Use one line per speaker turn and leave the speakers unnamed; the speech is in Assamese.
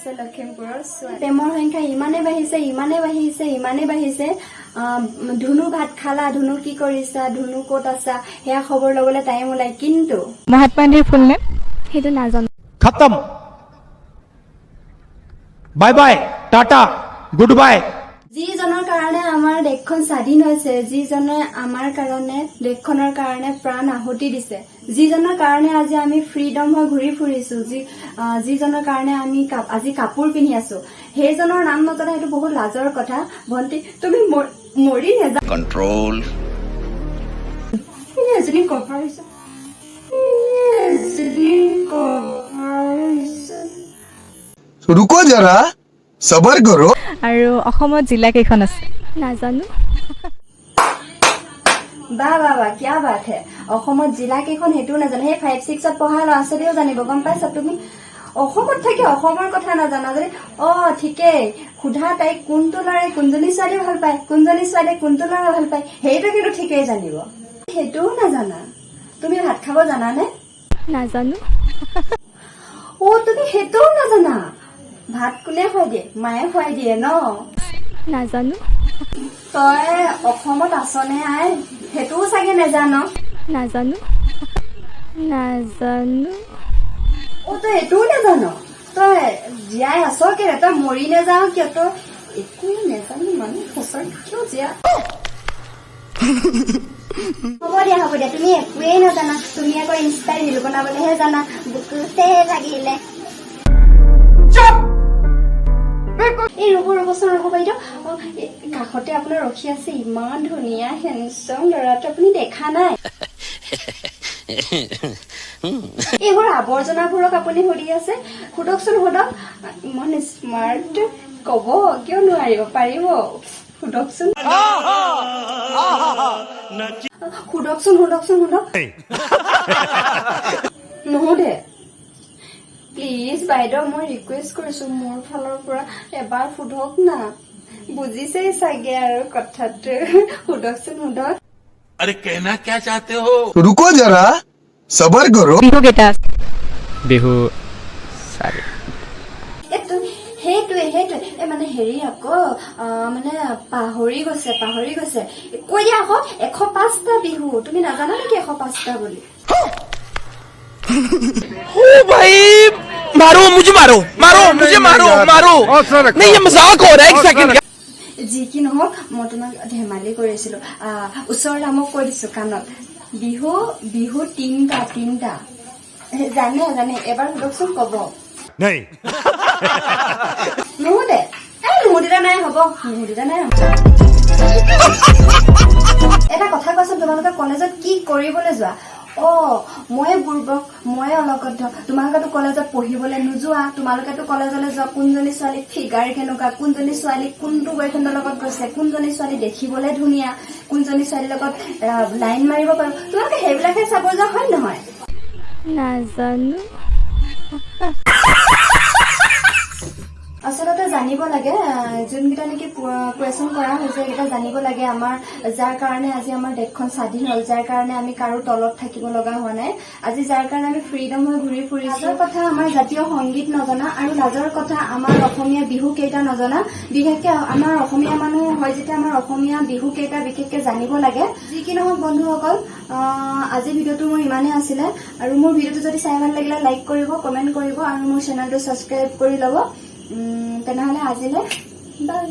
হৈছে লখিমপুৰৰ প্ৰেমৰ সংখ্যা ইমানে বাঢ়িছে ধুনু ভাত খালা, ধুনু কি কৰিছা, ধুনু ক'ত আছা, সেয়া খবৰ ল'বলৈ টাইম ওলাই, কিন্তু
মহাত্মা গান্ধীৰ ফুল নেম
সেইটো নাজানো।
खत्म, bye bye, tata, good bye.
যিজনৰ কাৰণে আমাৰ দেশখন স্বাধীন হৈছে, যিজনে আমাৰ কাৰণে দেশখনৰ কাৰণে প্ৰাণ আহুতি দিছে, যিজনৰ কাৰণে আজি আমি ফ্ৰীডম হৈ ঘূৰি ফুৰিছো, যিজনৰ কাৰণে আমি আজি কাপোৰ পিন্ধি আছো, সেইজনৰ নাম নজনা এইটো বহুত লাজৰ কথা। ভণ্টি তুমি মৰি নেযা
কন্ট্ৰোল
এজনী কভাৰিছে
रुको जरा सबर करो।
আৰু অসমত জিলা কেইখন আছে
নাজানো। বা কিয়া বাত হে, অসমত জিলা কেইখন সেইটোও নাজানো। সেই 5-6ত পঢ়া ল'ৰা ছোৱালীও জানিব, গম পাইছা তুমি? অসমত থাকি অসমৰ কথা নাজানা যদি ঠিকেই সোধা তাইক কোনটো ল'ৰাই কোনজনী ছোৱালী ভাল পায়, কোনজনী ছোৱালীয়ে কোনটো ল'ৰা ভাল পায়, সেইটো কিন্তু ঠিকেই জানিব। সেইটোও নাজানা। তুমি ভাত খাব জানানে? নাজানো। তুমি সেইটোও নাজানা? ভাত কোনে খুৱাই দিয়ে? মায়ে খুৱাই দিয়ে ন? নাজানো। তই অসমত আছনে আই, সেইটোও চাগে নেজান? নাজানো। তই এইটোও নেজান? তই জীয়াই আছ কেলে? তই মৰি নেযাও কিয়? তই একোৱে নেজানো মানে সঁচাই কিয় জীয়া? হ'ব দিয়া তুমি একোৱেই নাজানা। তুমি আকৌ ইনষ্টাৰ ৰিল বনাবলেহে জানা, বুকুতে লাগিলে। এই ৰ'বচোন বাইদেউ, কাষতে আপোনাৰ ৰখি আছে ইমান ধুনীয়া হেণ্ডচাম ল'ৰাটো, আপুনি দেখা নাই? এইবোৰ আৱৰ্জনাবোৰক আপুনি সুধি আছে, সোধকচোন সোধক। ইমান স্মাৰ্ট, কব কিয় নোৱাৰিব, পাৰিব, সোধকচোন সোধক। নুসুধে? প্লিজ বাইদেউ, মই ৰিকুৱেষ্ট কৰিছো মোৰ ফালৰ পৰা, এবাৰ সোধক না। বুজিছেই চাগে আৰু কথাটো, সোধকচোন সোধক।
अरे कहना क्या चाहते हो?
रुको जरा सबर करो।
বিহু কেইটা আছে? বিহু
সেইটোৱে মানে হেৰি আকৌ মানে পাহৰি গৈছে কৈ দিয়া আকৌ। 105টা বিহু, তুমি নাজানা নেকি 105টা বুলি?
ओ भाई मारो मुझे, मारो नहीं, ये मजाक हो रहा है, एक सेकंड।
যি কি নহওক, মই তোমাক ধেমালি কৰিছিলো। ওচৰৰ নামক কৈ দিছো কাণত, বিহু তিনটা জানে। এবাৰ সোধকচোন কব। নুসুধে? নুসুধিলে নাই হ'ব। এটা কথা কোৱাচোন, তোমালোকে কলেজত কি কৰিবলৈ যোৱা? ময়ে বুৰ্বক, ময়ে অলগদ্ধ। তোমালোকেতো কলেজত পঢ়িবলৈ নোযোৱা, তোমালোকেতো কলেজলৈ যোৱা কোনজনী ছোৱালী ফিগাৰ কেনেকুৱা, কোনজনী ছোৱালী কোনটো বয়ফ্ৰেণ্ডৰ লগত গৈছে, কোনজনী ছোৱালী দেখিবলৈ ধুনীয়া, কোনজনী ছোৱালীৰ লগত লাইন মাৰিব পাৰো, তোমালোকে সেইবিলাকে চাব যোৱা হয় নহয়? নাজানো। আচলতে জানিব লাগে, যোনকেইটা নেকি কুৱেশ্যন কৰা হৈছে সেইকেইটা জানিব লাগে। আমাৰ যাৰ কাৰণে আজি আমাৰ দেশখন স্বাধীন হ'ল, যাৰ কাৰণে আমি কাৰো তলত থাকিব লগা হোৱা নাই, আজি যাৰ কাৰণে আমি ফ্ৰীডম হৈ ঘূৰি ফুৰিছো। কথা আমাৰ জাতীয় সংগীত নজনা, আৰু লাজৰ কথা আমাৰ অসমীয়া বিহু কেইটা নজনা। বিশেষকে আমাৰ অসমীয়া মানুহ হয় যেতিয়া আমাৰ অসমীয়া বিহু কেইটা বিশেষকে জানিব লাগে। যি কি নহওক বন্ধুসকল, আজি ভিডিঅ'টো মোৰ ইমানেই আছিলে, আৰু মোৰ ভিডিঅ'টো যদি চাই ভাল লাগিলে লাইক কৰিব, কমেণ্ট কৰিব, আৰু মোৰ চেনেলটো ছাবস্ক্ৰাইব কৰি ল'ব। তেনেহলে আজিলৈ বাই।